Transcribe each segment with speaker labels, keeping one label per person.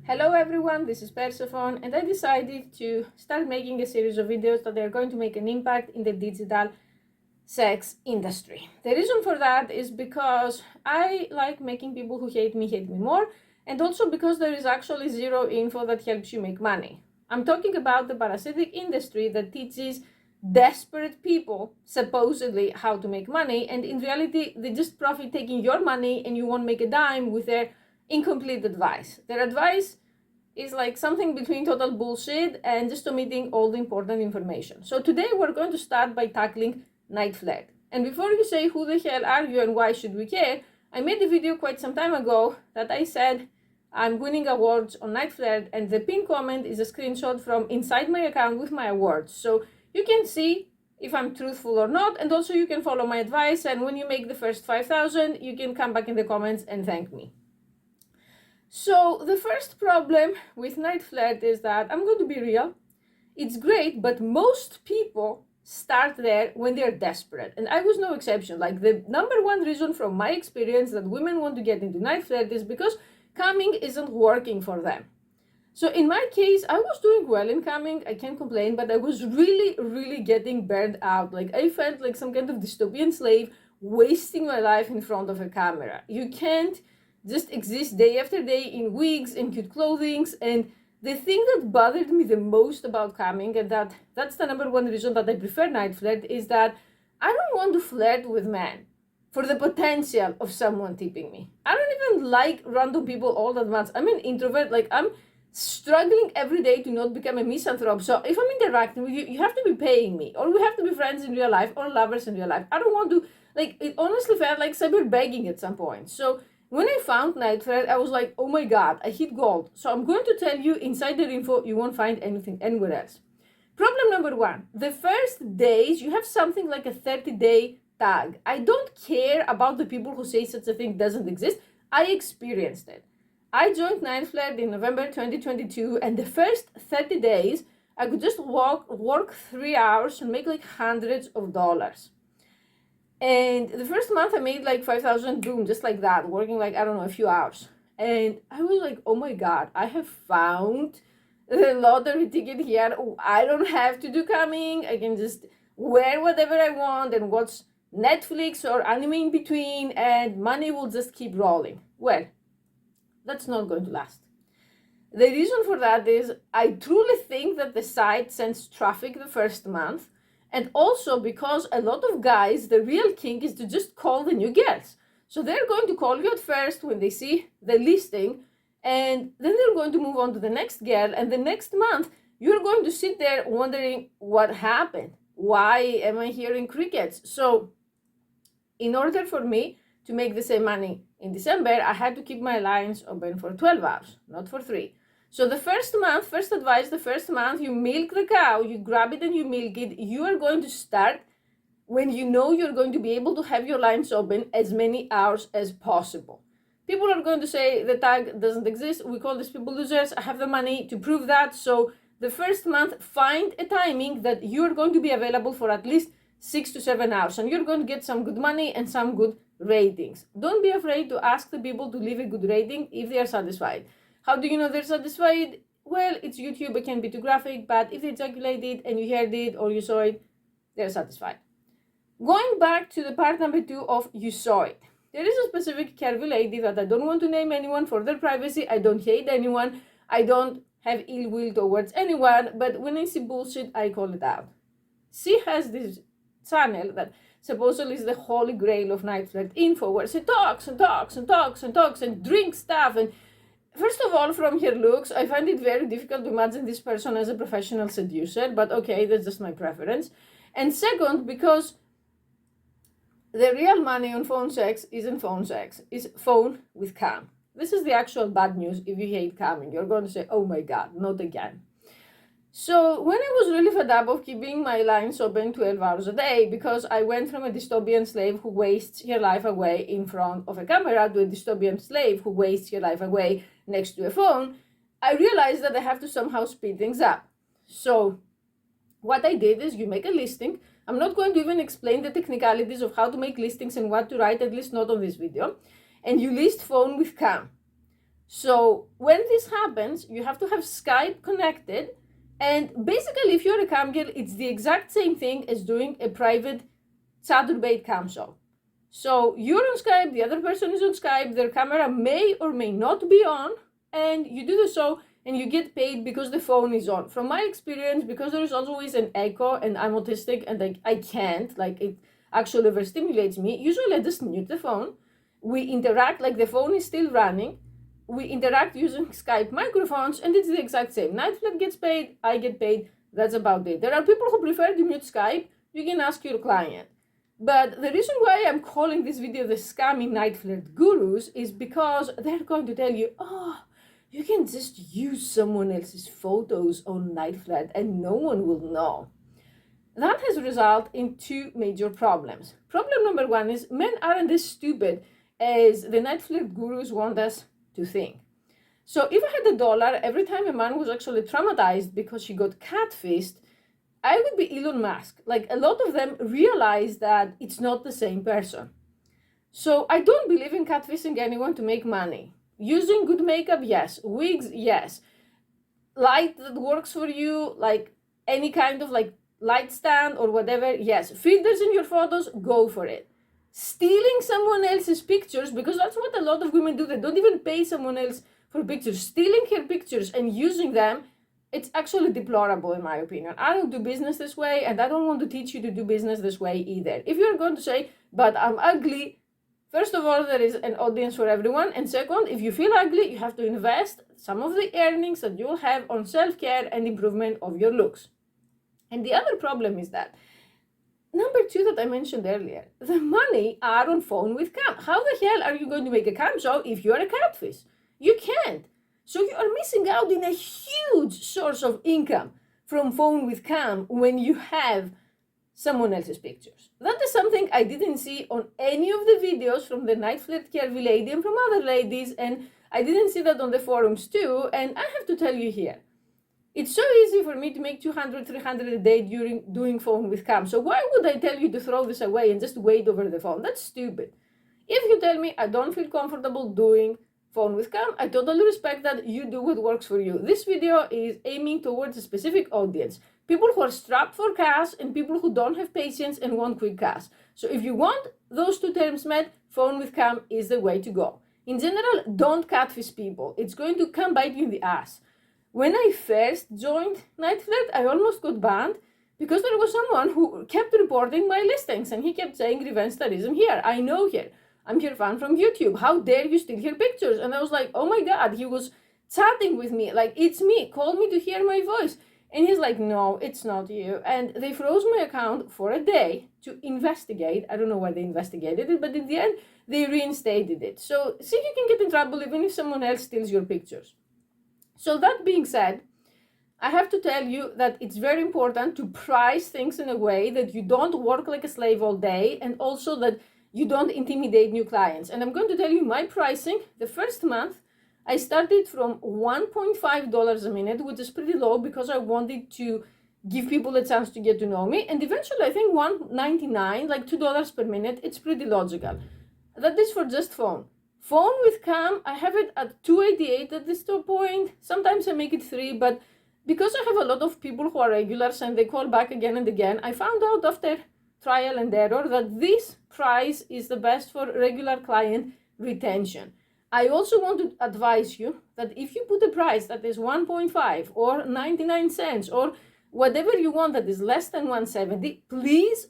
Speaker 1: Hello everyone, this is Persephone, and I decided to start making a series of videos that are going to make an impact in the digital sex industry. The reason for that is because I like making people who hate me more, and also because there is actually zero info that helps you make money. I'm talking about the parasitic industry that teaches desperate people supposedly how to make money, and in reality they just profit taking your money and you won't make a dime with their incomplete advice. Their advice is like something between total bullshit and just omitting all the important information. So today we're going to start by tackling Niteflirt. And before you say who the hell are you and why should we care, I made a video quite some time ago that I said I'm winning awards on Niteflirt, and the pinned comment is a screenshot from inside my account with my awards. So you can see if I'm truthful or not, and also you can follow my advice, and when you make the first 5,000, you can come back in the comments and thank me. So the first problem with Niteflirt is that, I'm going to be real, it's great, but most people start there when they're desperate. And I was no exception. Like, the number one reason from my experience that women want to get into Niteflirt is because coming isn't working for them. So in my case, I was doing well in coming, I can't complain, but I was really getting burned out. Like, I felt like some kind of dystopian slave wasting my life in front of a camera. You can't just exist day after day in wigs and cute clothing. And the thing that bothered me the most about coming, and that's the number one reason that I prefer Niteflirt, is that I don't want to flirt with men for the potential of someone tipping me. I don't even like random people all that much. I'm an introvert. Like, I'm struggling every day to not become a misanthrope. So if I'm interacting with you, you have to be paying me, or we have to be friends in real life or lovers in real life. I don't want to, like, it honestly felt like cyber begging at some point. So when I found Niteflirt, I was like, oh my god, I hit gold. So I'm going to tell you insider info you won't find anything anywhere else. Problem number one, the first days you have something like a 30-day tag. I don't care about the people who say such a thing doesn't exist. I experienced it. I joined Niteflirt in November 2022, and the first 30 days I could just work 3 hours and make like hundreds of dollars. And the first month I made like 5,000, boom, just like that, working like, I don't know, a few hours. And I was like, oh my god, I have found the lottery ticket here. Oh, I don't have to do coming. I can just wear whatever I want and watch Netflix or anime in between, and money will just keep rolling. Well, that's not going to last. The reason for that is I truly think that the site sends traffic the first month, and also because a lot of guys, the real king is to just call the new girls. So they're going to call you at first when they see the listing, and then they're going to move on to the next girl, and the next month you're going to sit there wondering what happened. Why am I hearing crickets? So in order for me to make the same money in December, I had to keep my lines open for 12 hours, not for 3. So the first month, first advice, the first month, you milk the cow, you grab it and you milk it. You are going to start when you know you're going to be able to have your lines open as many hours as possible. People are going to say the tag doesn't exist. We call these people losers. I have the money to prove that. So the first month, find a timing that you're going to be available for at least 6 to 7 hours, and you're going to get some good money and some good ratings. Don't be afraid to ask the people to leave a good rating if they are satisfied. How do you know they're satisfied? Well, it's YouTube, it can be too graphic, but if they ejaculated and you heard it or you saw it, they're satisfied. Going back to the part number 2 of you saw it. There is a specific curvy lady that I don't want to name anyone for their privacy. I don't hate anyone. I don't have ill will towards anyone, but when I see bullshit, I call it out. She has this channel that supposedly is the holy grail of Niteflirt info, where she talks and drinks stuff. And first of all, from her looks, I find it very difficult to imagine this person as a professional seducer, but okay, that's just my preference. And second, because the real money on phone sex isn't phone sex, it's phone with cam. This is the actual bad news. If you hate camming, you're going to say, oh my god, not again. So when I was really fed up of keeping my lines open 12 hours a day, because I went from a dystopian slave who wastes her life away in front of a camera to a dystopian slave who wastes her life away next to a phone, I realized that I have to somehow speed things up. So what I did is, you make a listing. I'm not going to even explain the technicalities of how to make listings and what to write, at least not on this video. And you list phone with cam. So when this happens, you have to have Skype connected. And basically, if you're a cam girl, it's the exact same thing as doing a private Chaturbate cam show. So you're on Skype, the other person is on Skype, their camera may or may not be on, and you do the show and you get paid because the phone is on. From my experience, because there is always an echo and I'm autistic and I can't, like it actually overstimulates me, usually I just mute the phone. We interact like the phone is still running. We interact using Skype microphones and it's the exact same. Niteflirt gets paid, I get paid, that's about it. There are people who prefer to mute Skype, you can ask your client. But the reason why I'm calling this video the Scammy Niteflirt Gurus is because they're going to tell you, oh, you can just use someone else's photos on Niteflirt and no one will know. That has resulted in two major problems. Problem number one is men aren't as stupid as the Niteflirt Gurus want us to think. So if I had $1 every time a man was actually traumatized because she got catfished, I would be Elon Musk. Like a lot of them realize that it's not the same person. So I don't believe in catfishing anyone to make money. Using good makeup, yes. Wigs, yes. Light that works for you, like any kind of like light stand or whatever, yes. Filters in your photos, go for it. Stealing someone else's pictures, because that's what a lot of women do. They don't even pay someone else for pictures. Stealing her pictures and using them, it's actually deplorable in my opinion. I don't do business this way and I don't want to teach you to do business this way either. If you're going to say, but I'm ugly, first of all, there is an audience for everyone. And second, if you feel ugly, you have to invest some of the earnings that you'll have on self-care and improvement of your looks. And the other problem is that, number two that I mentioned earlier, the money are on phone with cam. How the hell are you going to make a cam show if you're a catfish? You can't. So you are missing out in a huge source of income from phone with cam when you have someone else's pictures. That is something I didn't see on any of the videos from the Niteflirt Curvy lady and from other ladies, and I didn't see that on the forums too, and I have to tell you here, it's so easy for me to make 200, 300 a day during doing phone with cam. So why would I tell you to throw this away and just wait over the phone? That's stupid. If you tell me I don't feel comfortable doing phone with cam, I totally respect that. You do what works for you. This video is aiming towards a specific audience. People who are strapped for cash and people who don't have patience and want quick cash. So if you want those two terms met, phone with cam is the way to go. In general, don't catfish people. It's going to come bite you in the ass. When I first joined Niteflirt, I almost got banned because there was someone who kept reporting my listings and he kept saying revenge tourism here. I know her. I'm your fan from YouTube. How dare you steal her pictures? And I was like, oh my God, he was chatting with me. Like, it's me. Call me to hear my voice. And he's like, no, it's not you. And they froze my account for a day to investigate. I don't know why they investigated it, but in the end, they reinstated it. So see, you can get in trouble even if someone else steals your pictures. So that being said, I have to tell you that it's very important to price things in a way that you don't work like a slave all day, and also that you don't intimidate new clients. And I'm going to tell you my pricing. The first month, I started from $1.5 a minute, which is pretty low because I wanted to give people a chance to get to know me. And eventually, I think $1.99, like $2 per minute, it's pretty logical. That is for just phone. Phone with cam, I have it at $2.88 at this point. Sometimes I make it $3, but because I have a lot of people who are regulars and they call back again and again, I found out after trial and error that this price is the best for regular client retention. I also want to advise you that if you put a price that is 1.5 or 99 cents or whatever you want that is less than 170, please,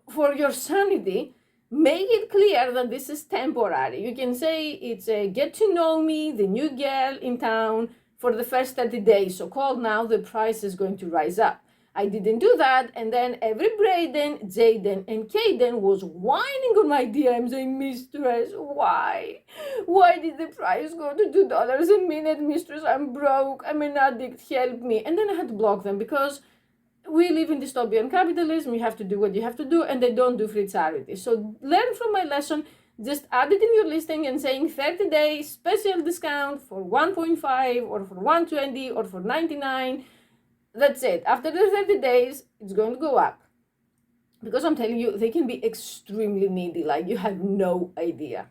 Speaker 1: for your sanity, make it clear that this is temporary. You can say it's a get to know me, the new girl in town for the first 30 days. So call now, the price is going to rise up. I didn't do that, and then every Braden, Jaden, and Caden was whining on my DMs saying, Mistress, why? Why did the price go to $2 a minute, Mistress? I'm broke, I'm an addict, help me. And then I had to block them because we live in dystopian capitalism, you have to do what you have to do, and they don't do free charity. So learn from my lesson, just add it in your listing and saying 30 days special discount for 1.5 or for 120 or for 99. That's it. After the 30 days, it's going to go up. Because I'm telling you, they can be extremely needy, like you have no idea.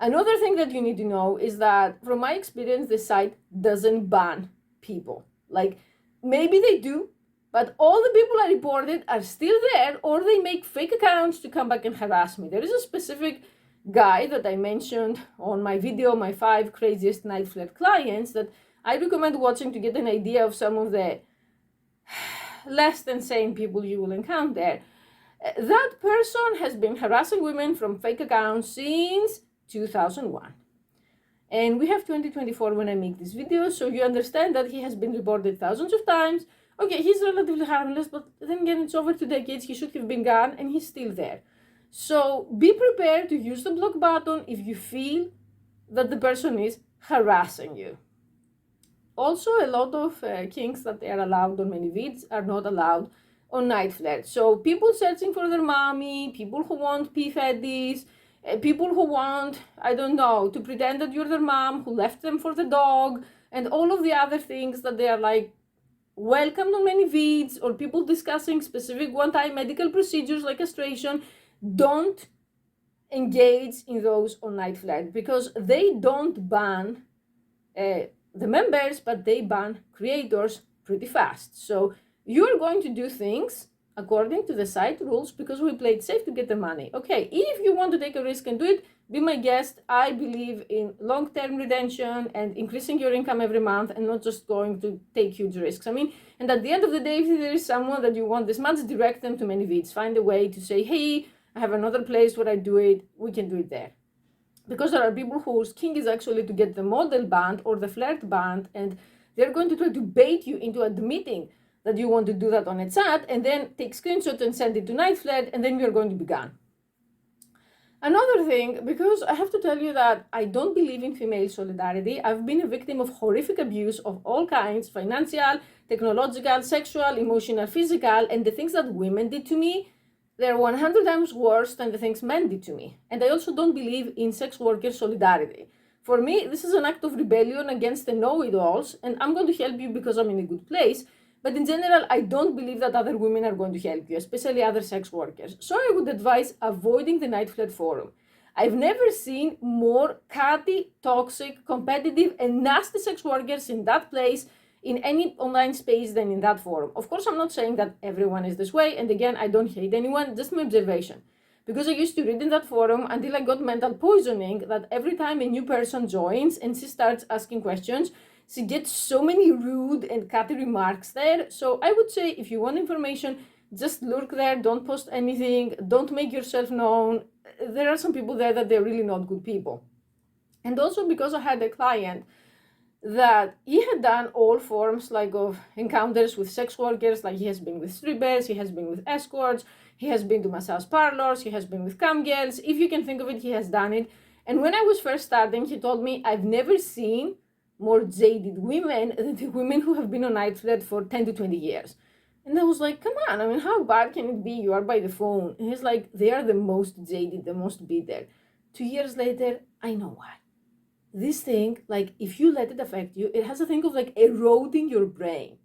Speaker 1: Another thing that you need to know is that from my experience, the site doesn't ban people. Like, maybe they do, but all the people I reported are still there, or they make fake accounts to come back and harass me. There is a specific guy that I mentioned on my video, my 5 craziest Niteflirt clients, that I recommend watching to get an idea of some of the less than sane people you will encounter. That person has been harassing women from fake accounts since 2001. And we have 2024 when I make this video, so you understand that he has been reported thousands of times. Okay, he's relatively harmless, but then again, it's over 2 decades. He should have been gone, and he's still there. So be prepared to use the block button if you feel that the person is harassing you. Also, a lot of kinks that they are allowed on many vids are not allowed on Niteflirt. So people searching for their mommy, people who want p-fetties, people who want, I don't know, to pretend that you're their mom, who left them for the dog, and all of the other things that they are like welcomed on many vids, or people discussing specific one-time medical procedures like castration. Don't engage in those on Niteflirt, because they don't ban the members, but they ban creators pretty fast. So you're going to do things according to the site rules because we played safe to get the money. Okay, if you want to take a risk and do it, be my guest. I believe in long-term retention and increasing your income every month, and not just going to take huge risks. I mean, and at the end of the day, if there is someone that you want this much, direct them to many vids. Find a way to say, hey, I have another place where I do it. We can do it there. Because there are people whose king is actually to get the model banned or the flirt banned, and they're going to try to bait you into admitting that you want to do that on a chat, and then take screenshots and send it to Niteflirt, and then you're going to be gone. Another thing, because I have to tell you that I don't believe in female solidarity. I've been a victim of horrific abuse of all kinds: financial, technological, sexual, emotional, physical, and the things that women did to me, they're 100 times worse than the things men did to me. And I also don't believe in sex worker solidarity. For me, this is an act of rebellion against the know-it-alls, and I'm going to help you because I'm in a good place. But in general, I don't believe that other women are going to help you, especially other sex workers. So I would advise avoiding the Niteflirt forum. I've never seen more catty, toxic, competitive, and nasty sex workers in that place, in any online space, than in that forum. Of course, I'm not saying that everyone is this way, and again, I don't hate anyone, just my observation. Because I used to read in that forum until I got mental poisoning, that every time a new person joins and she starts asking questions, she gets so many rude and catty remarks there. So I would say, if you want information, just lurk there, don't post anything, don't make yourself known. There are some people there that they're really not good people. And also because I had a client that he had done all forms like of encounters with sex workers, like he has been with strippers, he has been with escorts, he has been to massage parlors, he has been with cam girls. If you can think of it, he has done it. And when I was first starting, he told me, I've never seen more jaded women than the women who have been on Niteflirt for 10 to 20 years. And I was like, come on, I mean, how bad can it be? You are by the phone. And he's like, they are the most jaded, the most bitter. 2 years later, I know why. This thing, like, if you let it affect you, it has a thing of like eroding your brain.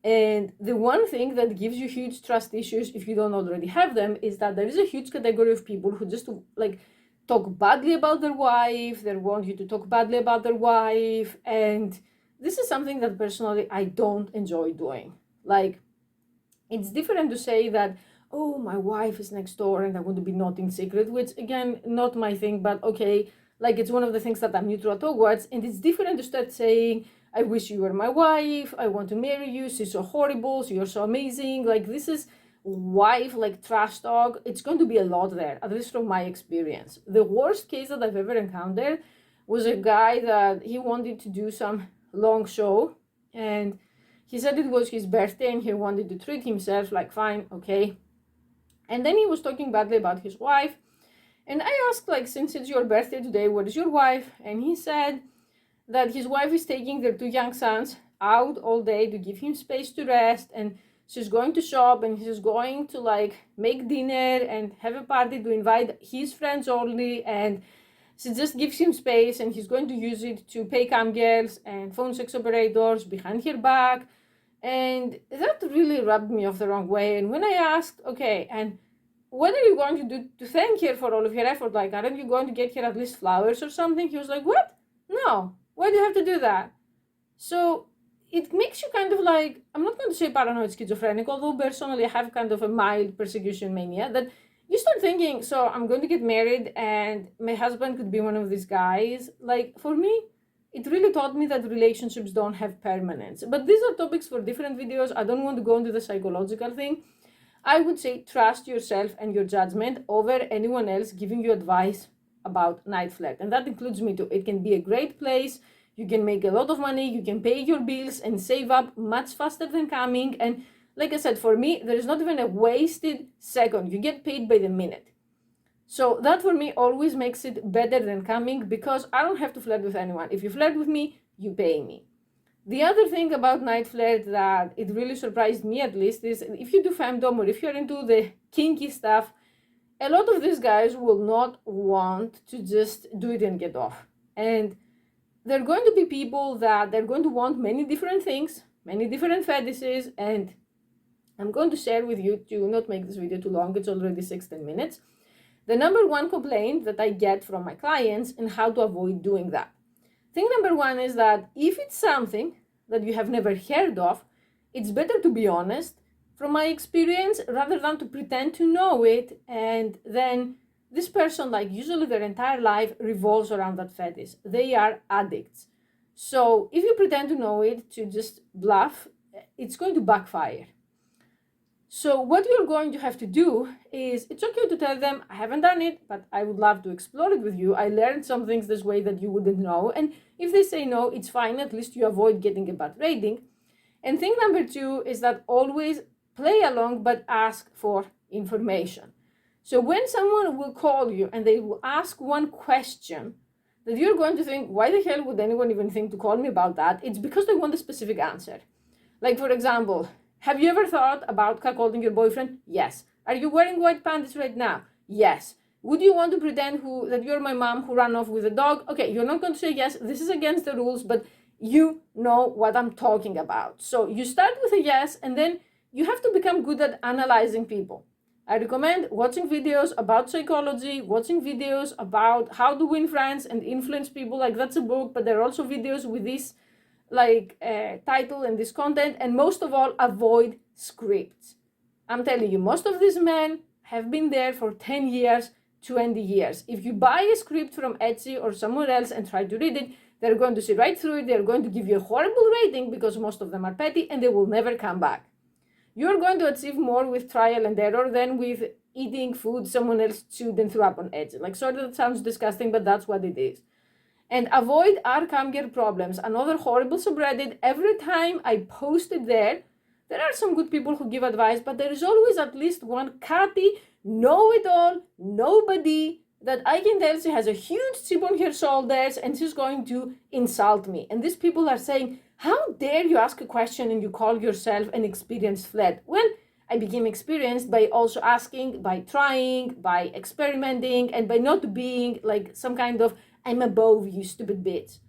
Speaker 1: And the one thing that gives you huge trust issues, if you don't already have them, is that there is a huge category of people who just like talk badly about their wife. They want you to talk badly about their wife. And this is something that personally I don't enjoy doing. Like, it's different to say that, oh, my wife is next door and I want to be not in secret, which again, not my thing, but okay. Like, it's one of the things that I'm neutral towards. And it's different to start saying, I wish you were my wife, I want to marry you, she's so horrible, so you're so amazing. Like, this is wife, like trash talk. It's going to be a lot there, at least from my experience. The worst case that I've ever encountered was a guy that he wanted to do some long show. And he said it was his birthday and he wanted to treat himself, like, fine, okay. And then he was talking badly about his wife. And I asked, like, since it's your birthday today, what is your wife? And he said that his wife is taking their 2 young sons out all day to give him space to rest. And she's going to shop and she's going to, like, make dinner and have a party to invite his friends only. And she just gives him space and he's going to use it to pay cam girls and phone sex operators behind her back. And that really rubbed me off the wrong way. And when I asked, okay, and what are you going to do to thank her for all of her effort? Like, aren't you going to get her at least flowers or something? He was like, what? No, why do you have to do that? So it makes you kind of like, I'm not going to say paranoid schizophrenic, although personally I have kind of a mild persecution mania, that you start thinking, so I'm going to get married and my husband could be one of these guys. Like, for me, it really taught me that relationships don't have permanence. But these are topics for different videos. I don't want to go into the psychological thing. I would say trust yourself and your judgment over anyone else giving you advice about Niteflirt. And that includes me too. It can be a great place. You can make a lot of money. You can pay your bills and save up much faster than coming. And like I said, for me, there is not even a wasted second. You get paid by the minute. So that for me always makes it better than coming, because I don't have to flirt with anyone. If you flirt with me, you pay me. The other thing about Niteflirt that it really surprised me, at least, is if you do femdom or if you're into the kinky stuff, a lot of these guys will not want to just do it and get off. And there are going to be people that they're going to want many different things, many different fetishes, and I'm going to share with you, to not make this video too long, it's already 16 minutes, the number one complaint that I get from my clients and how to avoid doing that. Thing number one is that if it's something that you have never heard of, it's better to be honest, from my experience, rather than to pretend to know it, and then this person, like usually their entire life revolves around that fetish. They are addicts. So if you pretend to know it, to just bluff, it's going to backfire. So what you're going to have to do is, it's okay to tell them, I haven't done it, but I would love to explore it with you. I learned some things this way that you wouldn't know. And if they say no, it's fine. At least you avoid getting a bad rating. And thing number two is that always play along, but ask for information. So when someone will call you and they will ask one question that you're going to think, why the hell would anyone even think to call me about that? It's because they want a specific answer. Like, for example, have you ever thought about cuckolding your boyfriend? Yes. Are you wearing white panties right now? Yes. Would you want to pretend that you're my mom who ran off with a dog? Okay, you're not going to say yes. This is against the rules, but you know what I'm talking about. So you start with a yes, and then you have to become good at analyzing people. I recommend watching videos about psychology, watching videos about how to win friends and influence people. Like, that's a book, but there are also videos with this title and this content. And most of all, avoid scripts. I'm telling you, most of these men have been there for 10 years, 20 years. If you buy a script from Etsy or somewhere else and try to read it, they're going to see right through it. They're going to give you a horrible rating because most of them are petty, and they will never come back. You're going to achieve more with trial and error than with eating food someone else chewed and threw up on Etsy. Like, sorry, that sounds disgusting, but that's what it is. And avoid our come here problems. Another horrible subreddit. Every time I post it there are some good people who give advice, but there is always at least one catty, know-it-all, nobody that I can tell she has a huge chip on her shoulders and she's going to insult me. And these people are saying, how dare you ask a question and you call yourself an experienced flirt? Well, I became experienced by also asking, by trying, by experimenting, and by not being like some kind of I'm above you, stupid bitch.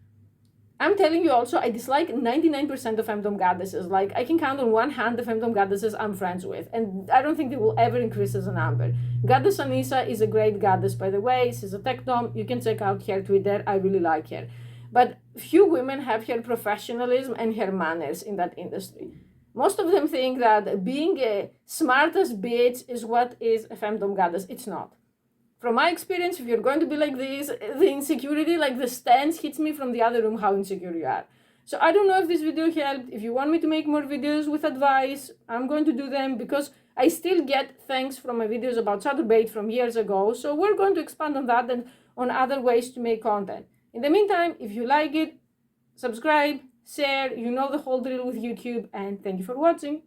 Speaker 1: I'm telling you also, I dislike 99% of femdom goddesses. Like, I can count on one hand the femdom goddesses I'm friends with, and I don't think they will ever increase as a number. Goddess Anissa is a great goddess, by the way. She's a tech-dom. You can check out her Twitter. I really like her. But few women have her professionalism and her manners in that industry. Most of them think that being a smartest bitch is what is a femdom goddess. It's not. From my experience, if you're going to be like this, the insecurity, like the stance hits me from the other room how insecure you are. So I don't know if this video helped. If you want me to make more videos with advice, I'm going to do them, because I still get thanks from my videos about Chaturbate from years ago. So we're going to expand on that and on other ways to make content. In the meantime, if you like it, subscribe, share, you know the whole drill with YouTube, and thank you for watching.